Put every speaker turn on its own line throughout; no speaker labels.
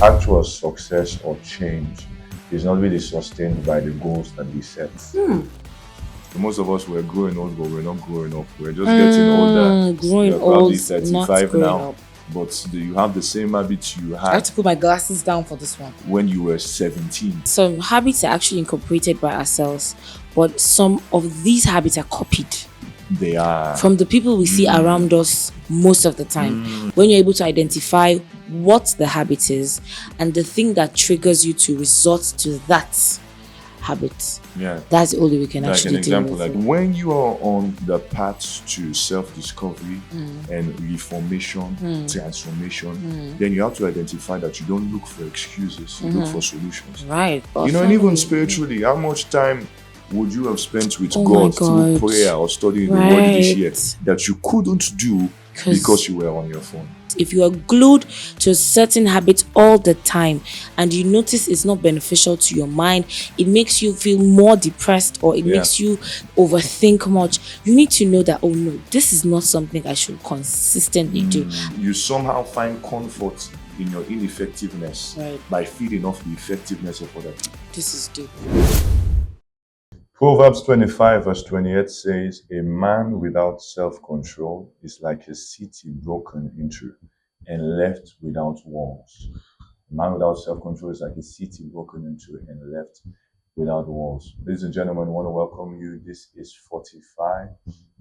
actual success or change is not really sustained by the goals that we set. Most of us were growing old, but we're not growing up. We're just getting older.
Growing
You're probably
old, not
35
growing
now,
up.
but you have the same habits you
I have
had
to put my glasses down for this one.
when you were 17.
Some habits are actually incorporated by ourselves, but some of these habits are copied
They are.
from the people we see around us most of the time. When you're able to identify what the habit is and the thing that triggers you to resort to that habit,
Yeah.
that's the only way we can
Like
actually
an example,
deal with
like
it.
when you are on the path to self-discovery and reformation, transformation, then you have to identify that you don't look for excuses, you look for solutions.
Right.
You know, and even spiritually, how much time would you have spent with
Oh my
God through
God.
prayer or studying the word this year
Right.
that you couldn't do because you were on your phone?
If you are glued to a certain habit all the time and you notice it's not beneficial to your mind, it makes you feel more depressed or it makes you overthink much, you need to know that, oh no, this is not something I should consistently do.
You somehow find comfort in your ineffectiveness by feeding off the effectiveness of other people.
This is deep.
Proverbs 25 verse 28 says, a man without self-control is like a city broken into and left without walls. A man without self-control is like a city broken into and left without walls. Ladies and gentlemen, I want to welcome you. This is Fortify.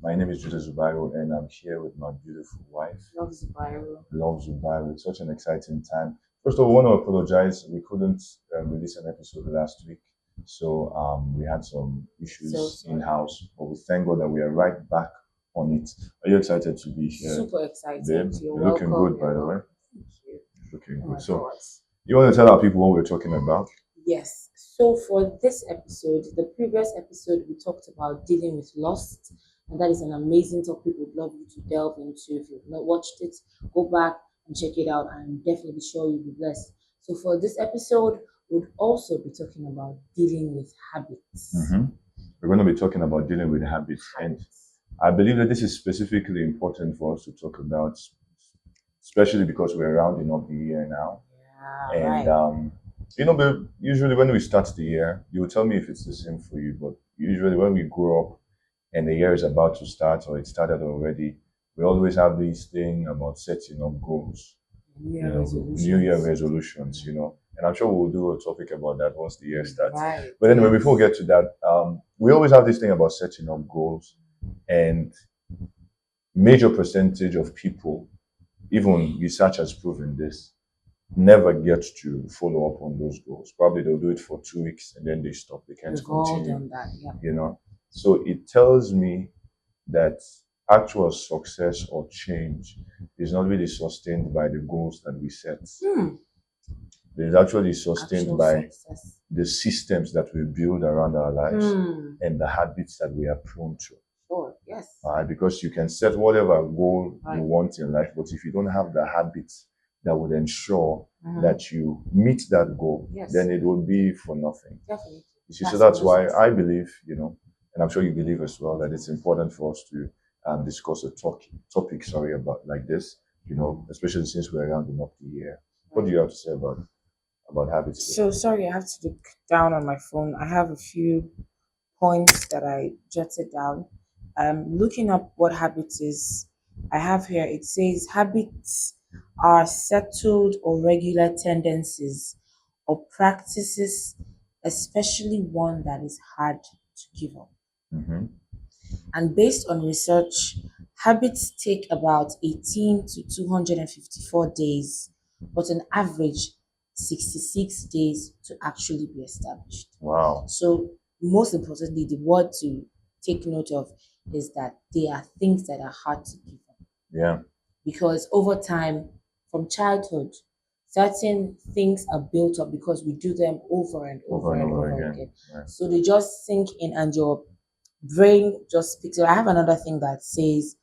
My name is Judah Zubairo and I'm here with my beautiful wife.
Love Zubairo.
Love Zubairo. It's such an exciting time. First of all, I want to apologize. We couldn't release an episode last week. So we had some issues in-house, but we thank God that we are right back on it. Are you excited to be here?
Super excited.
Babe? You're looking good, by the way.
Thank you.
Looking
Oh
good.
my
So
God.
you want to tell our people what we're talking about?
Yes. So for this episode, the previous episode, we talked about dealing with loss, and that is an amazing topic we'd love you to delve into. If you've not watched it, go back and check it out. I'm definitely sure you'll be blessed. So for this episode, we'll also be talking about dealing with habits.
We're going to be talking about dealing with habits. And I believe that this is specifically important for us to talk about, especially because we're rounding up the year now. And you know, babe, usually when we start the year, you will tell me if it's the same for you, but usually when we grow up and the year is about to start or it started already, we always have this thing about setting up goals. New Year resolutions, you know. And I'm sure we'll do a topic about that once the year starts. But anyway, before we get to that, we always have this thing about setting up goals, and major percentage of people, even research has proven this, never get to follow up on those goals. Probably they'll do it for 2 weeks and then they stop. They can't continue. You know, so it tells me that actual success or change is not really sustained by the goals that we set. It is actually sustained by the systems that we build around our lives and the habits that we are prone to.
Sure, yes.
Because you can set whatever goal you want in life, but if you don't have the habits that would ensure that you meet that goal, then it will be for nothing.
Definitely.
You see, so that's why I believe, you know, and I'm sure you believe as well, that it's important for us to discuss a topic about like this, you know, especially since we're rounding up the year. What do you have to say about habits?
So sorry, I have to look down on my phone. I have a few points that I jotted down. Looking up what habits is, I have here, it says habits are settled or regular tendencies or practices, especially one that is hard to give up. And based on research, habits take about 18 to 254 days, but on average, 66 days to actually be established.
Wow.
So most importantly, the word to take note of is that they are things that are hard to give up.
Yeah.
Because over time, from childhood, certain things are built up because we do them over and over again. Right. So they just sink in and your brain just picks it. I have another thing that says,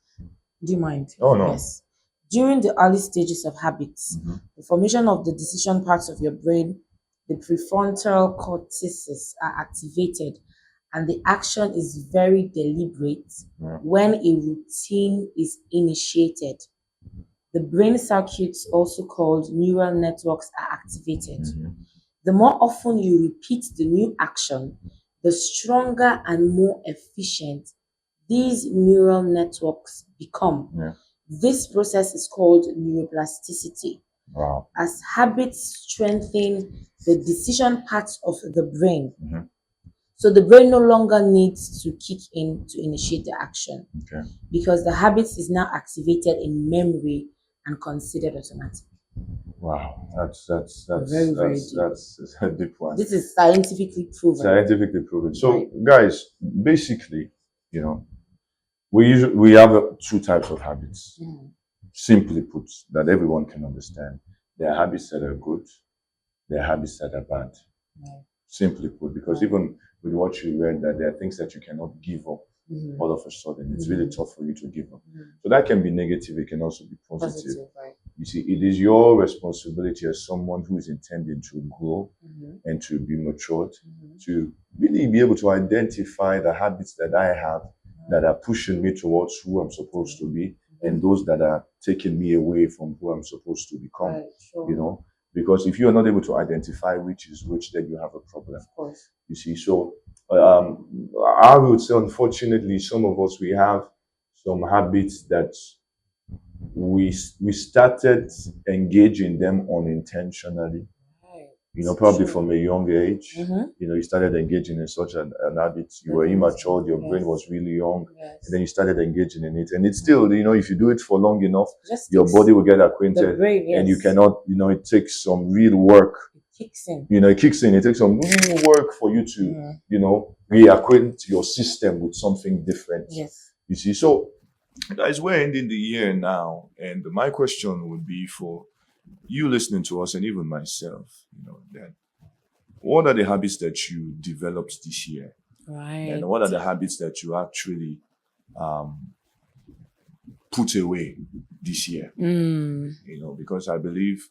do you mind?
Oh, no.
Yes. During the early stages of habits, the formation of the decision parts of your brain, the prefrontal cortices are activated, and the action is very deliberate when a routine is initiated. the brain circuits, also called neural networks, are activated.
Mm-hmm.
The more often you repeat the new action, the stronger and more efficient these neural networks become.
Yeah.
This process is called neuroplasticity.
Wow.
As habits strengthen the decision parts of the brain,
Mm-hmm.
so the brain no longer needs to kick in to initiate the action,
Okay.
because the habit is now activated in memory and considered automatic.
Wow, that's
Very, very deep.
that's a deep one.
This is scientifically proven.
Scientifically proven. So,
Right.
guys, basically, we have two types of habits.
Mm.
Simply put, that everyone can understand. There are habits that are good. There are habits that are bad.
Right.
Simply put, because even with what you read, that there are things that you cannot give up all of a sudden. It's really tough for you to give up. So that can be negative. It can also be positive.
Right.
You see, it is your responsibility as someone who is intending to grow and to be matured, to really be able to identify the habits that I have that are pushing me towards who I'm supposed to be, and those that are taking me away from who I'm supposed to become.
Right, sure.
Because if you're not able to identify which is which, then you have a problem.
Of course.
You see, so I would say, unfortunately, some of us, we have some habits that we started engaging them unintentionally. Probably from a young age. You started engaging in such an habit. You were immature, your brain was really young, and then you started engaging in it. And it's still, if you do it for long enough, your body will get acquainted,
brain,
and you cannot, it takes some real work.
It kicks in.
It kicks in. It takes some real work for you to, reacquaint your system with something different.
Yes.
You see, so guys, we're ending the year now, and my question would be for you listening to us, and even myself, that what are the habits that you developed this year?
Right.
And what are the habits that you actually put away this year? Because I believe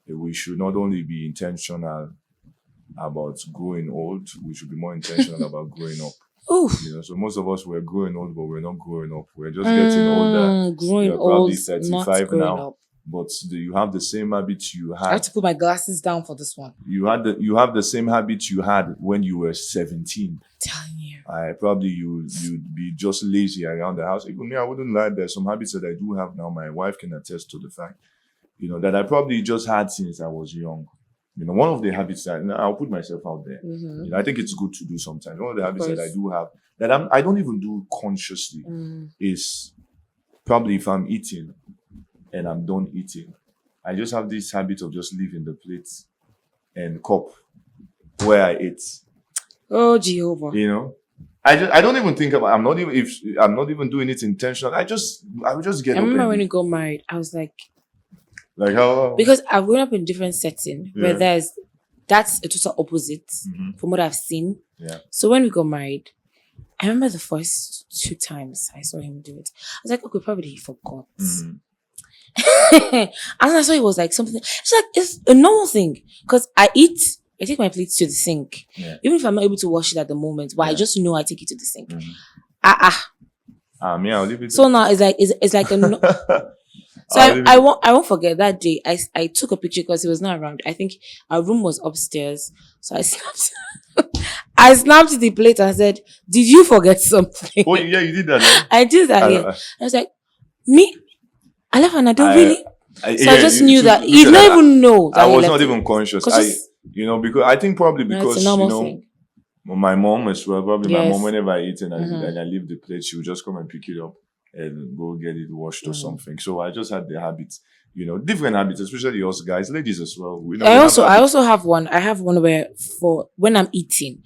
that we should not only be intentional about growing old, we should be more intentional about growing up. So most of us were growing old, but we're not growing up. We're just getting older.
Growing
You're probably
old,
35
not
now. Up. But you have the same habits you had.
I have to put my glasses down for this one.
You have the same habits you had when you were 17.
I'm telling you.
You'd be just lazy around the house. Even me, I wouldn't lie. There's some habits that I do have now. My wife can attest to the fact, that I probably just had since I was young. One of the habits that I'll put myself out there. I think it's good to do sometimes. One of the habits that I do have that I don't even do consciously is probably if I'm eating and I'm done eating, I just have this habit of just leaving the plate and cup where I ate.
Oh, Jehovah!
I don't even think about. I'm not even doing it intentional. I would just get.
I remember when you got married, I was like
how?
Because I've grown up in different settings where that's a total opposite from what I've seen.
Yeah.
So when we got married, I remember the first 2 times I saw him do it. I was like, okay, probably he forgot. And I saw it was like something. It's a normal thing because I take my plates to the sink, even if I'm not able to wash it at the moment. But I just know I take it to the sink.
Me, I'll leave it.
So now it's like a. So I won't forget that day. I took a picture because he was not around. I think our room was upstairs, so I snapped. I snapped the plate and said, "Did you forget something?"
Oh yeah, you did that. Eh?
I did that. Yeah. I was like, me. I left and I don't really. I just knew that he didn't even know. That
I was not even conscious. Because I think probably because my mom as well. Probably my mom, whenever I eat and I leave the plate, she would just come and pick it up and go get it washed or something. So I just had the habits, different habits, especially us guys, ladies as well. I
also have one. I have one where for when I'm eating,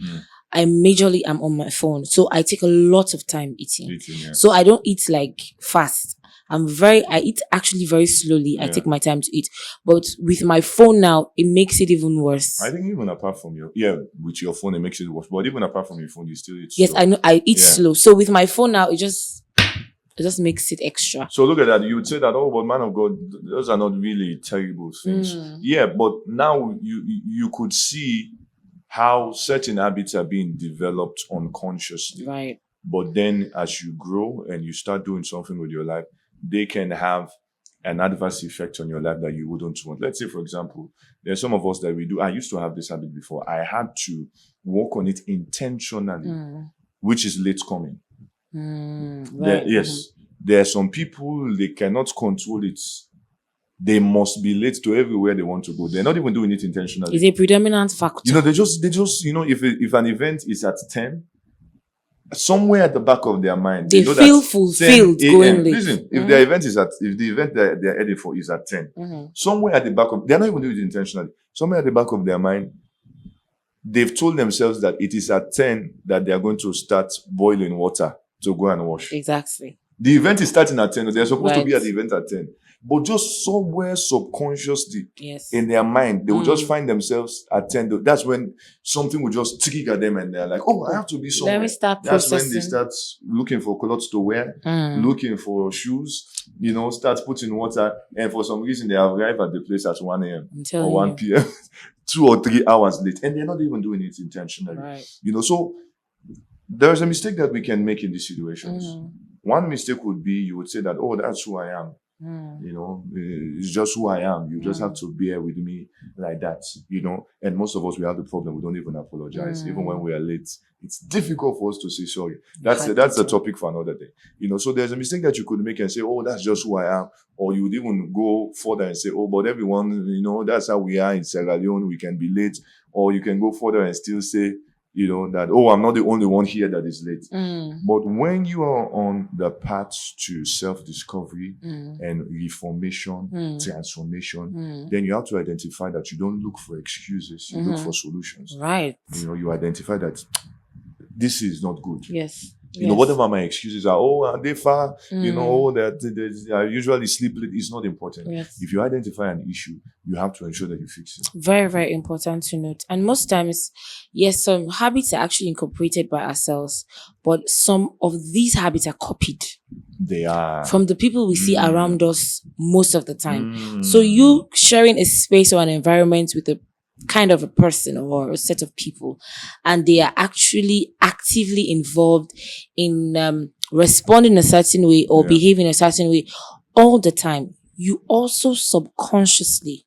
I majorly am on my phone. So I take a lot of time eating. So I don't eat like fast. I eat actually very slowly. I take my time to eat. But with my phone now, it makes it even worse.
I think even apart from with your phone, it makes it worse. But even apart from your phone, you still eat
slow. Yes, I know. I eat slow. So with my phone now, it just makes it extra.
So look at that. You would say that, but man of God, those are not really terrible things. Yeah, but now you could see how certain habits are being developed unconsciously.
Right.
But then as you grow and you start doing something with your life, they can have an adverse effect on your life that you wouldn't want. Let's say, for example, there's some of us that we do. I used to have this habit before. I had to work on it intentionally, which is late coming.
Right.
Yes, there are some people, they cannot control it. They must be late to everywhere they want to go. They're not even doing it intentionally.
It's a predominant factor.
They just, if an event is at 10, somewhere at the back of their mind,
they
know
feel
that
fulfilled
10
going
a.m.
late.
Listen, if the event that they're headed for is at 10, somewhere at the back of, they're not even doing it intentionally. Somewhere at the back of their mind, they've told themselves that it is at 10 that they are going to start boiling water to go and wash.
Exactly.
The event is starting at 10. They're supposed to
Right.
be at the event at 10. But just somewhere subconsciously
Yes.
in their mind, they will just find themselves at 10. That's when something will just trigger them and they're like, oh, I have to be somewhere.
Let me start
That's
processing.
when they start looking for clothes to wear, looking for shoes, start putting water. And for some reason, they arrive at the place at 1 a.m. or 1 p.m., 2 or 3 hours late. And they're not even doing it intentionally.
Right.
So there's a mistake that we can make in these situations. One mistake would be you would say that, oh, that's who I am. It's just who I am. You just have to bear with me like that, And most of us, we have the problem. We don't even apologize. Even when we are late, it's difficult for us to say sorry. That's a topic for another day. So there's a mistake that you could make and say, oh, that's just who I am. Or you would even go further and say, oh, but everyone, that's how we are in Sierra Leone. We can be late. Or you can go further and still say, that, oh, I'm not the only one here that is late. But when you are on the path to self-discovery and reformation, transformation, then you have to identify that you don't look for excuses, you look for solutions.
Right.
You identify that this is not good.
Yes.
Whatever my excuses are, are they far? That I usually sleep late is not important.
Yes.
If you identify an issue, you have to ensure that you fix it.
Very, very important to note. And most times, yes, some habits are actually incorporated by ourselves, but some of these habits are copied.
They are.
From the people we see around us most of the time. So you sharing a space or an environment with a kind of a person or a set of people, and they are actually actively involved in responding a certain way or behaving a certain way all the time, you also subconsciously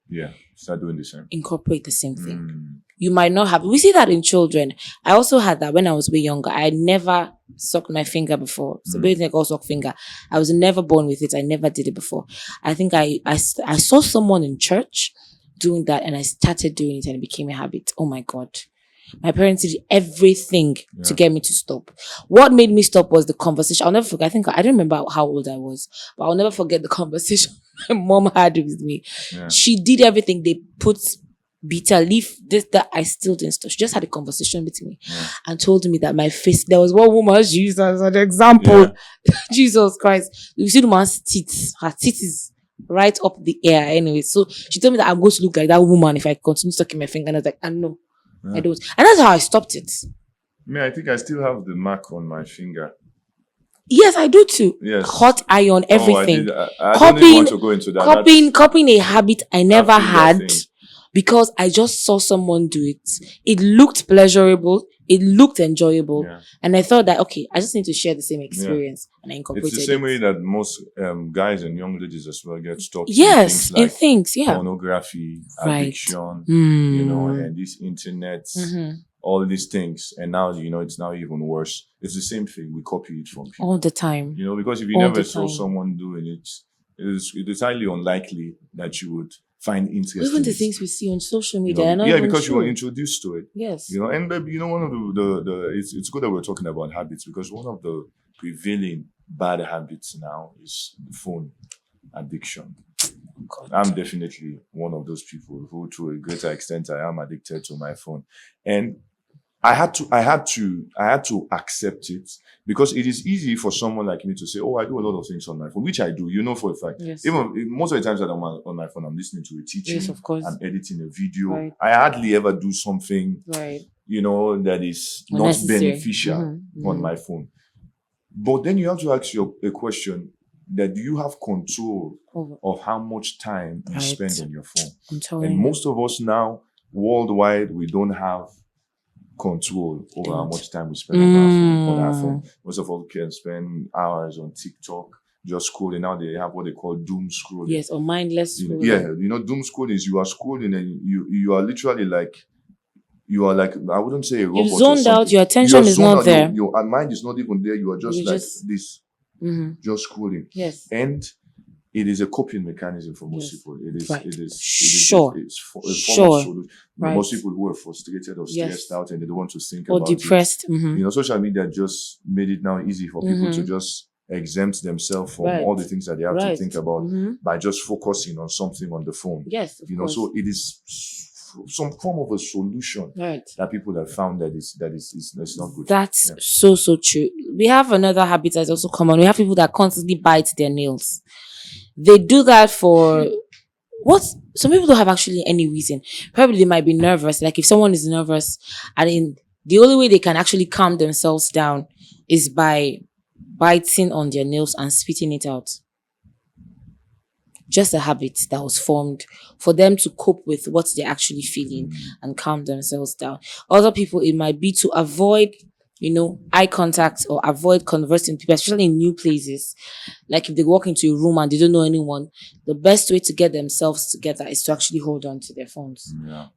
start doing the same,
incorporate the same thing. You might not have. We see that in children. I also had that when I was way younger. I never sucked my finger before. So basically, I call suck finger. I was never born with it. I never did it before. I think I saw someone in church doing that, and I started doing it, and it became a habit. Oh my God. My parents did everything to get me to stop. What made me stop was the conversation. I'll never forget. I don't remember how old I was, but I'll never forget the conversation my mom had with me. Yeah. She did everything. They put bitter leaf, this, that. I still didn't stop. She just had a conversation with me and told me that my face, there was one woman she used as an example. Jesus Christ. You see the man's teeth. Her teeth is right up the air anyway. So she told me that I'm going to look like that woman if I continue sucking my finger. And I was like, I know. I don't. And that's how I stopped it.
I think I still have the mark on my finger.
Yes, I do too.
Yes.
Hot iron, everything.
I don't even want to go into that.
Copying a habit I never had because I just saw someone do it. It looked pleasurable. It looked enjoyable. Yeah. And I thought that, okay, I just need to share the same experience. And I incorporated it.
It's the same way that most guys and young ladies as well get stuck
in things like
pornography, addiction, and this internet, all these things. And now, it's now even worse. It's the same thing. We copy it from people.
All the time.
Because if you never saw someone doing it, it's highly unlikely that you would find interest.
Even the things we see on social media.
Because you were introduced to it.
Yes.
And one of the it's good that we're talking about habits, because one of the prevailing bad habits now is phone addiction. God. I'm definitely one of those people who, to a greater extent, I am addicted to my phone. And I had to accept it, because it is easy for someone like me to say, oh, I do a lot of things on my phone, which I do, for a fact.
Yes.
Even most of the times that I'm on my phone, I'm listening to a teaching.
Yes, of course.
I'm editing a video. Right. I hardly ever do something, that is not beneficial on my phone. But then you have to ask a question, that do you have control of how much time you spend on your phone?
I'm telling
you. Most of us now, worldwide, we don't have control over how much time we spend on our phone. Most of us can spend hours on TikTok, just scrolling. Now they have what they call doom scrolling.
Yes, or mindless
You know,
scrolling.
doom scrolling is you are scrolling and you are literally like, you are like, I wouldn't say a robot
You've
or
zoned out,
something.
your
You are
attention is
zoned
not
out.
there.
Your mind is not even there. You are just
You
like
just
this,
Mhm.
just scrolling.
Yes.
And it is a coping mechanism for most
Yes.
people. It is,
Right.
it is,
Sure.
it's a form
Sure.
of solution.
Right.
Most people who are frustrated or
Yes.
stressed out and they don't want to think
Or
about
depressed.
it.
Mhm.
You know, social media just made it now easy for people to
Mhm.
just exempt themselves from
Right.
all the things that they have to
Right.
think about
Mhm.
by just focusing on something on the phone.
Yes, of
You know,
course.
so it is some form of a solution
Right.
that people have found that is not good.
That's
Yeah.
so true. We have another habit that's also common. We have people that constantly bite their nails. They do that for what? Some people don't have actually any reason. Probably they might be nervous. Like if someone is nervous, and in the only way they can actually calm themselves down is by biting on their nails and spitting it out. Just a habit that was formed for them to cope with what they're actually feeling and calm themselves down. Other people, it might be to avoid, eye contact or avoid conversing with people, especially in new places. Like if they walk into a room and they don't know anyone, the best way to get themselves together is to actually hold on to their phones.
Yeah.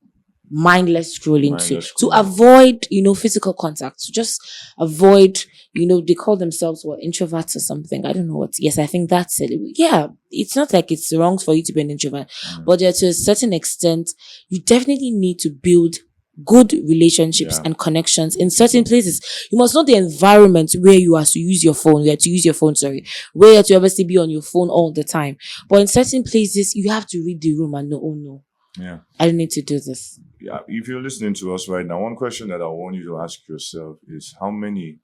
Mindless scrolling
Mindless
to
scrolling.
avoid, physical contact. To just avoid, they call themselves introverts or something. I don't know what. Yes, I think that's it. Yeah, it's not like it's wrong for you to be an introvert, but to a certain extent, you definitely need to build good relationships and connections in certain places. You must know the environment where you are to use your phone, where you have to obviously be on your phone all the time. But in certain places, you have to read the room and know, oh no, I don't need to do this.
Yeah, if you're listening to us right now, one question that I want you to ask yourself is how many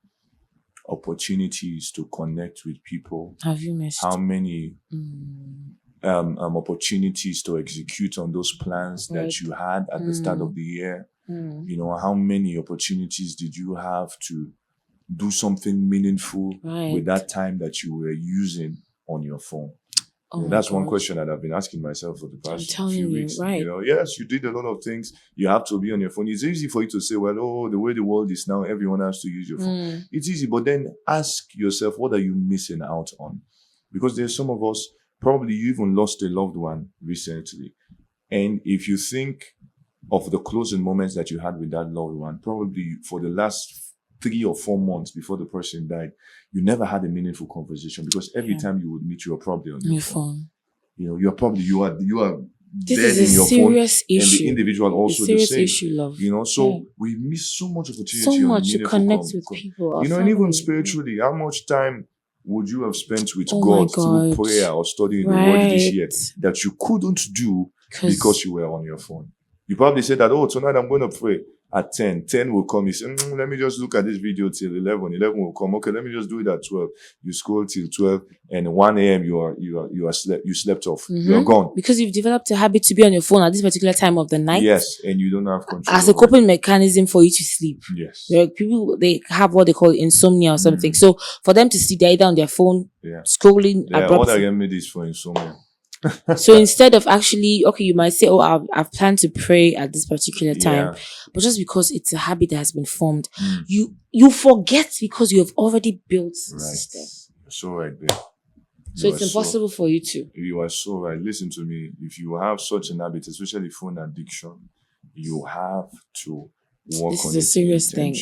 opportunities to connect with people
have you missed?
How many opportunities to execute on those plans that you had at the start of the year? You know, how many opportunities did you have to do something meaningful with that time that you were using on your phone? That's one question that I've been asking myself for the past few weeks. You know, yes, you did a lot of things. You have to be on your phone. It's easy for you to say, well, the way the world is now, everyone has to use your phone. It's easy, but then ask yourself, what are you missing out on? Because there's some of us, probably you even lost a loved one recently. And if you think of the closing moments that you had with that loved one, probably for the last 3 or 4 months before the person died, you never had a meaningful conversation because every time you would meet, you were probably on your phone. You know, you are
this
dead
is
in your phone,
issue.
and the individual also the same.
Issue, love.
You know, so we miss so much opportunity,
so much
to
connect with people.
You know, and even spiritually, how much time would you have spent with God through prayer or studying the word this year that you couldn't do because you were on your phone? You probably said that, tonight I'm going to pray at 10. 10 will come. You say, let me just look at this video till 11. 11 will come. Okay, let me just do it at 12. You scroll till 12, and 1 a.m. you slept off. You're gone.
Because you've developed a habit to be on your phone at this particular time of the night.
Yes, and you don't have control.
As a coping mechanism for you to sleep.
Yes.
People, they have what they call insomnia or something. So for them to sleep, they're either on their phone, scrolling.
All the remedies for insomnia.
So instead of actually, you might say, I've planned to pray at this particular time, but just because it's a habit that has been formed, you forget because you have already built the system.
You're so right there.
So it's impossible for you to.
You are so right. Listen to me. If you have such an habit, especially phone addiction, you have to work
this
on
is a serious thing.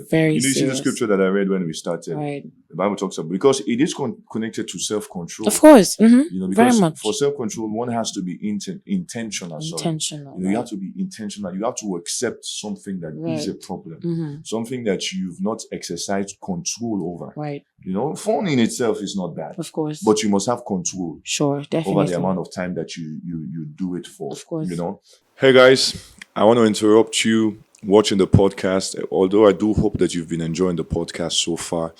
Very serious.
You see the scripture that I read when we started.
Right.
The Bible talks about, because it is connected to self-control.
Of course.
You know, because
very much.
For self-control, one has to be intentional.
Intentional.
You have to be intentional. You have to accept something that is a problem. Something that you've not exercised control over.
Right.
You know, phone in itself is not bad.
Of course.
But you must have control.
Sure, definitely.
Over the amount of time that you do it for.
Of course.
You know. Hey guys, I want to interrupt you watching the podcast, although I do hope that you've been enjoying the podcast so far.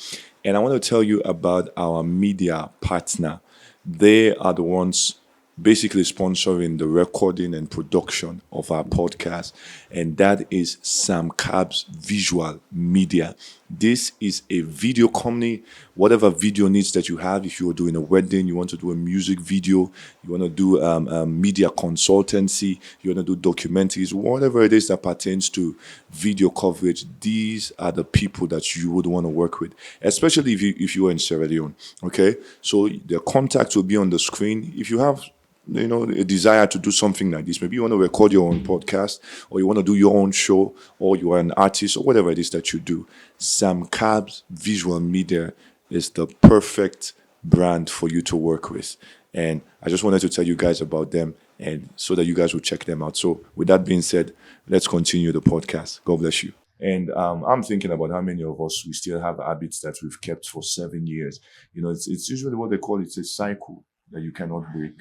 And I want to tell you about our media partner. They are the ones basically sponsoring the recording and production of our podcast. And that is Sam Cab's Visual Media. This is a video company. Whatever video needs that you have, if you're doing a wedding, you want to do a music video, you want to do media consultancy, you want to do documentaries, whatever it is that pertains to video coverage, these are the people that you would want to work with, especially if you are in Sierra Leone. Okay, so the contact will be on the screen. If you have a desire to do something like this, maybe you want to record your own podcast, or you want to do your own show, or you are an artist, or whatever it is that you do, Sam Cab's Visual Media is the perfect brand for you to work with. And I just wanted to tell you guys about them, and so that you guys will check them out. So with that being said, let's continue the podcast. God bless you. And I'm thinking about how many of us, we still have habits that we've kept for 7 years. It's usually what they call it, a cycle that you cannot break.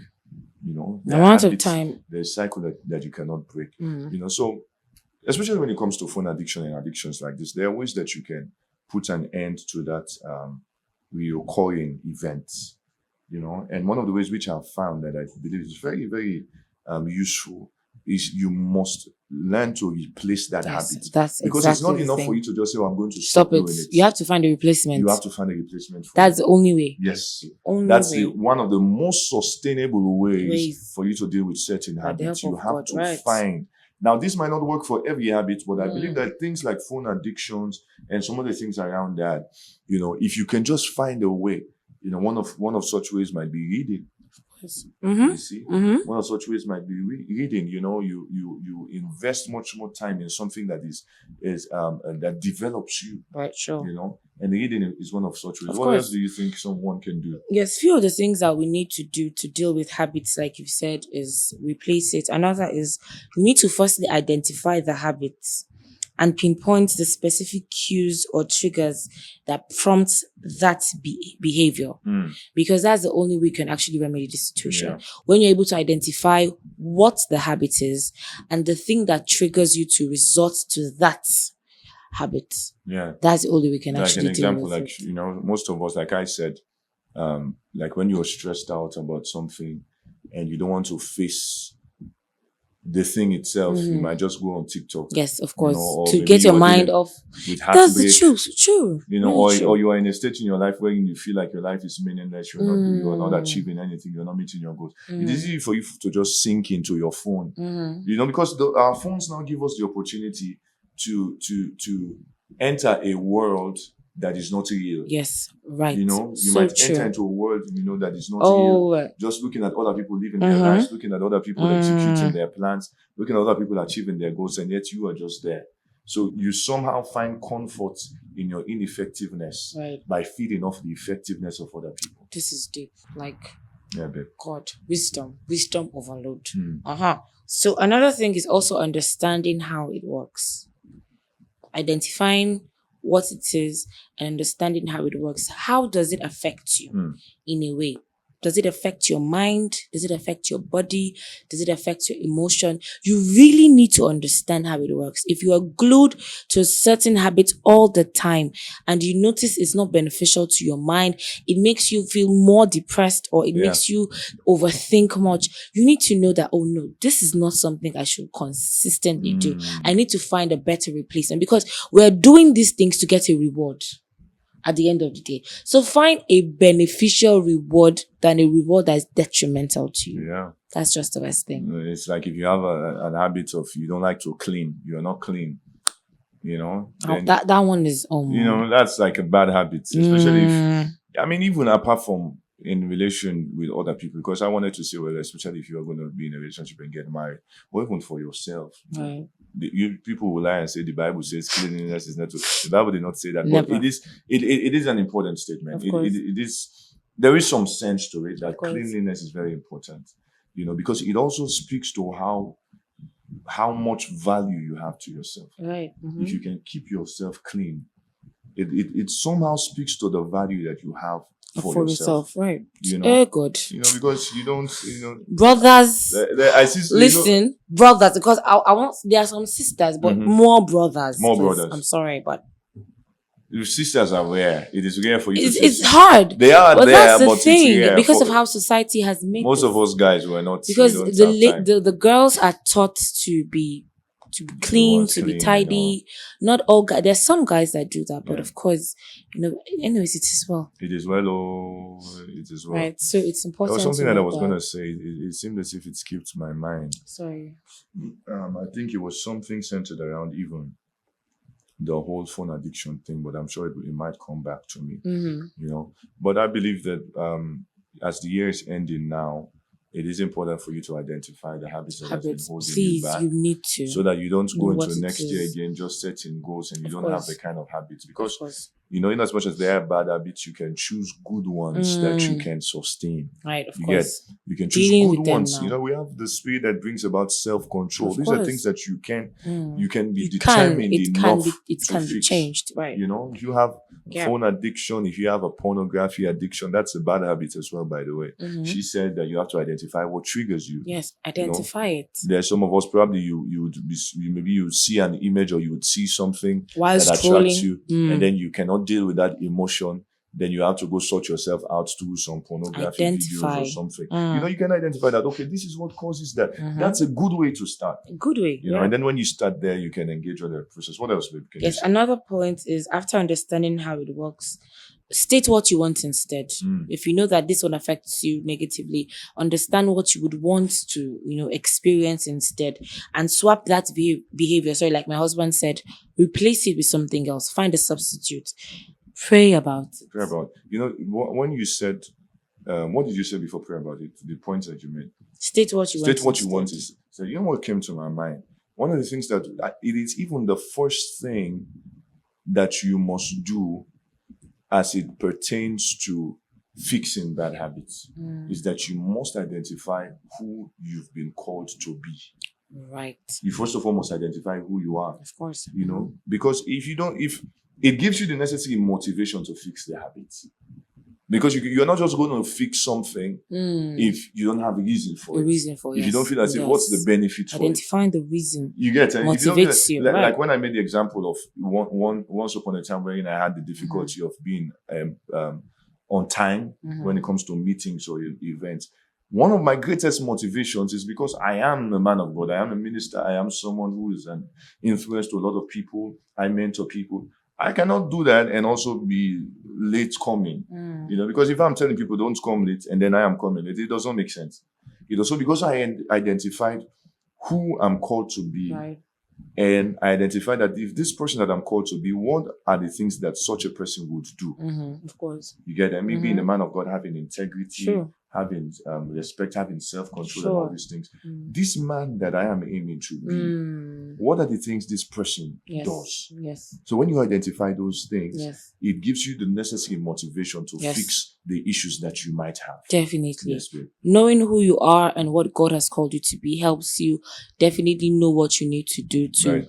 The amount of time.
There's a cycle that you cannot break. So especially when it comes to phone addiction and addictions like this, there are ways that you can put an end to that recurring events. And one of the ways which I've found that I believe is very, very useful is you must learn to replace that habit.
That's
because
exactly
it's not enough
thing.
for you to just say, I'm going to
stop
doing
it. You have to find a replacement.
You have to find a replacement.
That's the only way.
Yes.
That's
one of the most sustainable ways for you to deal with certain habits. You have to find. Now, this might not work for every habit, but I believe that things like phone addictions and some of the things around that, if you can just find a way, one of such ways might be reading. You see, one of such ways might be reading. You invest much more time in something that is that develops you.
Right, sure.
And reading is one of such ways. What else do you think someone can do?
Yes, few of the things that we need to do to deal with habits, like you said, is replace it. Another is we need to firstly identify the habits and pinpoint the specific cues or triggers that prompt that behavior. Because that's the only way we can actually remedy the situation. Yeah. When you're able to identify what the habit is and the thing that triggers you to resort to that habit. Yeah. That's the only way we can actually deal with it.
Most of us, like I said, like when you're stressed out about something and you don't want to face the thing itself, you might just go on TikTok.
Yes, of course. To get your mind off. That's the truth. True.
Or you are in a state in your life where you feel like your life is meaningless. You are not achieving anything. You're not meeting your goals. It is easy for you to just sink into your phone. Because our phones now give us the opportunity to enter a world that is not real.
Yes, right.
You might enter into a world, that is not real. Just looking at other people living their lives, looking at other people executing their plans, looking at other people achieving their goals, and yet you are just there. So you somehow find comfort in your ineffectiveness by feeding off the effectiveness of other people.
This is deep.
Yeah, babe.
God, wisdom overload. So another thing is also understanding how it works. Identifying what it is and understanding how it works. How does it affect you in a way? Does it affect your mind? Does it affect your body? Does it affect your emotion? You really need to understand how it works. If you are glued to a certain habit all the time and you notice it's not beneficial to your mind, it makes you feel more depressed or it makes you overthink much, you need to know that, oh no, this is not something I should consistently do. I need to find a better replacement because we're doing these things to get a reward at the end of the day. So find a beneficial reward than a reward that is detrimental to you.
Yeah.
That's just the best thing.
It's like if you have an habit of you don't like to clean, you're not clean, then,
that one is
that's like a bad habit, especially even apart from in relation with other people, because I wanted to say, well, especially if you are going to be in a relationship and get married, or even for yourself. Right. People will lie and say the Bible says cleanliness is not true. The Bible did not say that, but it is an important statement. It is. There is some sense to it that cleanliness is very important, because it also speaks to how much value you have to yourself.
Right.
If you can keep yourself clean, it somehow speaks to the value that you have for yourself,
right? God.
Because you don't,
brothers.
Listen,
brothers, because I want. There are some sisters, but more brothers.
More brothers.
I'm sorry, but
if sisters are rare, it is rare for you.
It's hard.
They are
but
there,
that's the
but
thing,
it's rare
because of how society has made.
Most of us guys were not.
Because the girls are taught to be to be clean, to be tidy. Not all guys. There's some guys that do that, but of course, anyways, it is well.
It is well, oh, it is well.
Right. So it's important.
There was something that I was going to say. It seemed as if it skipped my mind.
Sorry.
I think it was something centered around even the whole phone addiction thing, but I'm sure it might come back to me. But I believe that as the year is ending now, it is important for you to identify the habits that have been holding you back.
You need to.
So that you don't go into next year again just setting goals and you don't have the kind of habits. Because, in as much as there are bad habits, you can choose good ones that you can sustain.
Right, of course.
You can choose good ones. We have the spirit that brings about self-control. These are things that you can be determined enough
it can be changed. Right.
If you have phone addiction, if you have a pornography addiction, that's a bad habit as well, by the way. She said that you have to identify what triggers you.
Yes, identify it.
There's some of us, probably maybe you see an image or you would see something
while
that
scrolling.
attracts you, and then you cannot deal with that emotion. Then you have to go sort yourself out to some pornography videos or something. You can identify that, okay, this is what causes that. That's a good way to start.
A good way.
And then when you start there, you can engage with the process. What else, babe?
Yes, another point is after understanding how it works, state what you want instead. If you know that this one affects you negatively, understand what you would want to, experience instead, and swap that behavior. Sorry, like my husband said, replace it with something else. Find a substitute. Pray about it.
Pray about it. When you said, what did you say before prayer about it? The points that you made.
State what you want.
State what you want is. So what came to my mind? One of the things that it is even the first thing that you must do as it pertains to fixing bad habits is that you must identify who you've been called to be.
Right.
You first of all must identify who you are.
Of course.
Because if it gives you the necessary motivation to fix the habits. Because you're not just going to fix something if you don't have a reason for it. If you don't feel as if what's the benefit for it.
Identifying the reason.
You get it.
Motivates you.
Like when I made the example of once upon a time when I had the difficulty of being on time when it comes to meetings or events. One of my greatest motivations is because I am a man of God. I am a minister. I am someone who is an influence to a lot of people. I mentor people. I cannot do that and also be late coming, because if I'm telling people don't come late and then I am coming late, it doesn't make sense. So because I identified who I'm called to be,
right.
And I identified that if this person that I'm called to be, what are the things that such a person would do?
Of course.
You get that? Me being a man of God, having integrity,
sure.
having respect, having self-control, and all these things. This man that I am aiming to be, what are the things this person does?
Yes.
So when you identify those things,
it
gives you the necessary motivation to fix the issues that you might have.
Definitely.
Yes, babe.
Knowing who you are and what God has called you to be helps you definitely know what you need to do to,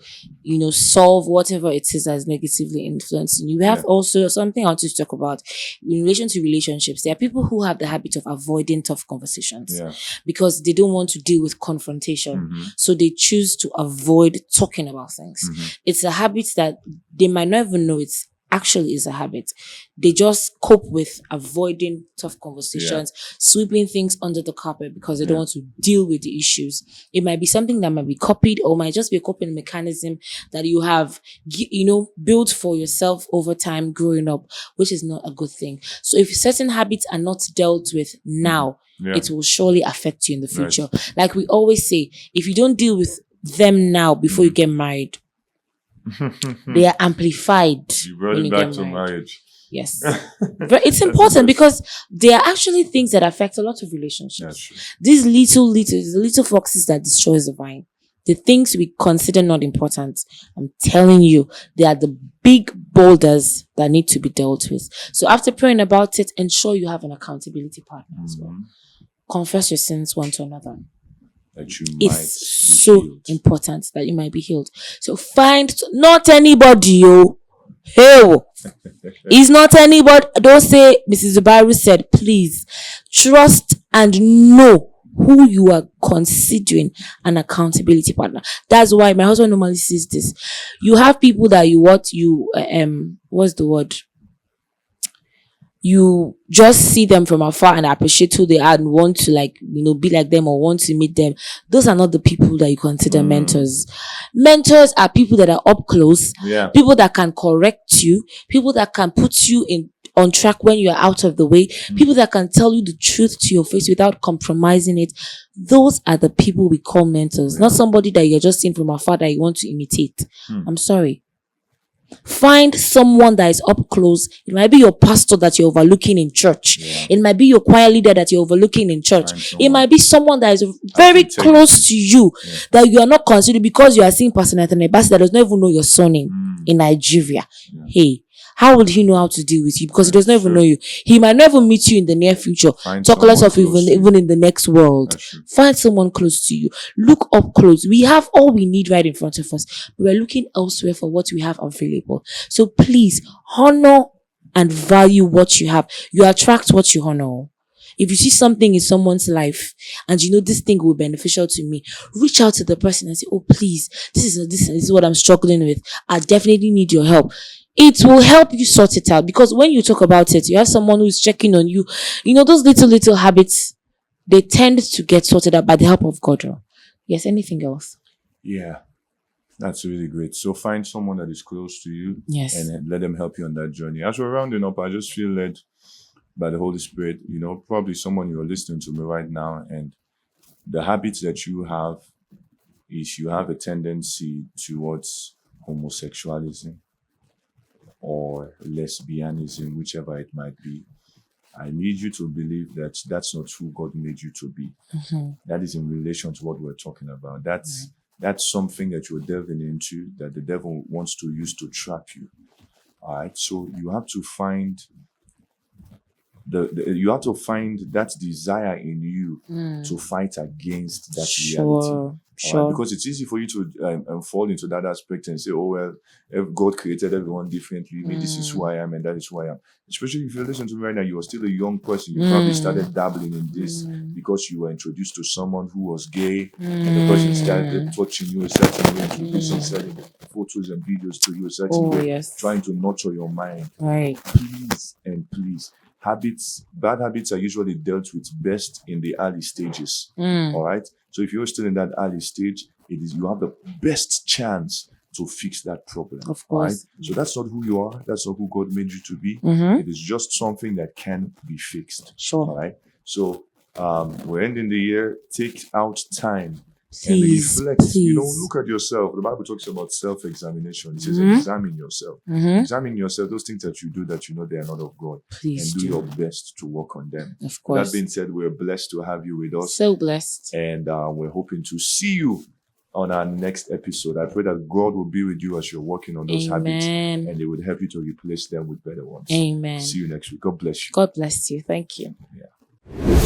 solve whatever it is that is negatively influencing you. We have also something I want to talk about in relation to relationships. There are people who have the habit of avoiding tough conversations because they don't want to deal with confrontation. So they choose to avoid talking about things. It's a habit that they might not even know it's actually is a habit. They just cope with avoiding tough conversations, sweeping things under the carpet because they don't want to deal with the issues. It might be something that might be copied or might just be a coping mechanism that you have, built for yourself over time growing up, which is not a good thing. So if certain habits are not dealt with now, it will surely affect you in the future. Right. Like we always say, if you don't deal with them now before you get married, they are amplified.
You brought it back to marriage.
Yes. But it's important because there are actually things that affect a lot of relationships. These little foxes that destroys the vine. The things we consider not important, I'm telling you, they are the big boulders that need to be dealt with. So after praying about it, ensure you have an accountability partner as well. Confess your sins one to another. It's so important that you might be healed. So find not anybody, it's not anybody. Don't say Mrs. Zubaru said, please trust and know who you are considering an accountability partner. That's why my husband normally says this. You have people that what's the word? you just see them from afar and appreciate who they are and want to be like them or want to meet them. Those are not the people that you consider mentors. Mentors are people that are up close, people that can correct you, people that can put you on track when you're out of the way, people that can tell you the truth to your face without compromising it. Those are the people we call mentors, not somebody that you're just seeing from afar that you want to imitate. I'm sorry. Find someone that is up close. It might be your pastor that you're overlooking in church. It might be your choir leader that you're overlooking in church. It might be someone that is very close to you that you are not considering because you are seeing Pastor Nathan Ebasi that does not even know your surname in Nigeria. Hey, how would he know how to deal with you? Because he does not even know you. He might never meet you in the near future. Talk less of even in the next world. Find someone close to you. Look up close. We have all we need right in front of us. But we're looking elsewhere for what we have available. So please honor and value what you have. You attract what you honor. If you see something in someone's life and you know this thing will be beneficial to me, reach out to the person and say, oh, please, this is what I'm struggling with. I definitely need your help. It will help you sort it out, because when you talk about it, you have someone who is checking on you. You know, those little habits, they tend to get sorted out by the help of God. Yes, anything else?
Yeah, that's really great. So find someone that is close to you, and let them help you on that journey. As we're rounding up, I just feel led by the Holy Spirit, probably someone you're listening to me right now, and the habits that you have is you have a tendency towards homosexualism or lesbianism, whichever it might be. I need you to believe that that's not who God made you to be. That is in relation to what we're talking about. That's something that you're delving into, that the devil wants to use to trap you. All right. So you have to find you have to find that desire in you to fight against that reality. Sure. Because it's easy for you to fall into that aspect and say, oh, well, if God created everyone differently, this is who I am and that is who I am. Especially if you listen to me right now, you are still a young person. You probably started dabbling in this because you were introduced to someone who was gay, and the person started touching you a certain way, introducing certain photos and videos to you a certain way, trying to nurture your mind.
Right.
Please. Bad habits are usually dealt with best in the early stages. All right. So if you're still in that early stage, you have the best chance to fix that problem.
Of course.
Right? So that's not who you are. That's not who God made you to be. It is just something that can be fixed.
Sure.
All right. So we're ending the year. Take out time.
Please,
and reflect.
please.
Look at yourself. The Bible talks about self-examination. It says examine yourself. Examine yourself. Those things that you do that you know they are not of God.
Please
and do your best to work on them.
Of course.
That being said, we're blessed to have you with us.
So blessed.
And we're hoping to see you on our next episode. I pray that God will be with you as you're working on those habits, and they will help you to replace them with better ones.
Amen.
See you next week. God bless you.
God bless you. Thank you.
Yeah.